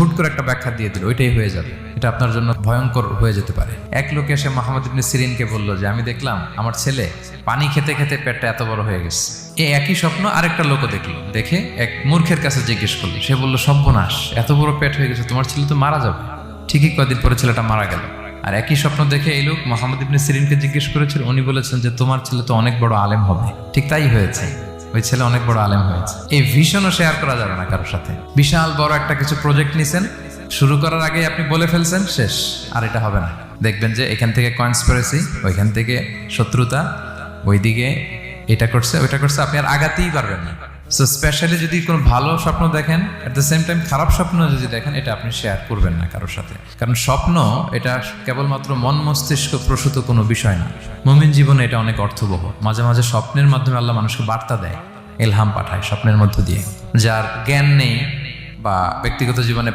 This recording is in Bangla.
হুট করে একটা ব্যাখ্যা দিয়ে দিল, ওইটাই হয়ে যাবে, এটা আপনার জন্য ভয়ঙ্কর হয়ে যেতে পারে। এক লোক এসে মুহাম্মদ ইবনে সিরিনকে বলল যে আমি দেখলাম আমার ছেলে পানি খেতে খেতে পেটটা এত বড় হয়ে গেছে। এই একই স্বপ্ন আরেকটা লোকও দেখলো, দেখে এক মূর্খের কাছে জিজ্ঞেস করলো। সে বলল, সর্বনাশ, এত বড় পেট হয়ে গেছে, তোমার ছেলে তো মারা যাবে। ঠিকই কদিন পরে ছেলেটা মারা গেল। আর একই স্বপ্ন দেখে এই লোক মুহাম্মদ ইবনে সিরিনকে জিজ্ঞেস করেছিল, উনি বলেছেন যে তোমার ছেলে তো অনেক বড় আলেম হবে। ঠিক তাই হয়েছে, ওই ছেলে অনেক বড় আলেম হয়েছে। এই ভিশনও শেয়ার করা যাবে না কারোর সাথে। বিশাল বড় একটা কিছু প্রজেক্ট নিছেন, শুরু করার আগে আপনি বলে ফেলছেন, শেষ, আর এটা হবে না। দেখবেন যে এখান থেকে কনস্পিরেসি, ওইখান থেকে শত্রুতা, ওইদিকে এটা করছে ওইটা করছে, আপনি আর আগাতেই পারবেন না। সো স্পেশালি যদি কোনো ভালো স্বপ্ন দেখেন, এট দ্য সেম টাইম খারাপ স্বপ্ন যদি দেখেন, এটা আপনি শেয়ার করবেন না কারোর সাথে। কারণ স্বপ্ন এটা কেবলমাত্র মন মস্তিষ্ক প্রসূত কোনো বিষয় না। মুমিন জীবনে এটা অনেক অর্থবহ। মাঝে মাঝে স্বপ্নের মাধ্যমে আল্লাহ মানুষকে বার্তা দেয়, ইলহাম পাঠায় স্বপ্নের মধ্য দিয়ে। যার জ্ঞান নেই বা ব্যক্তিগত জীবনে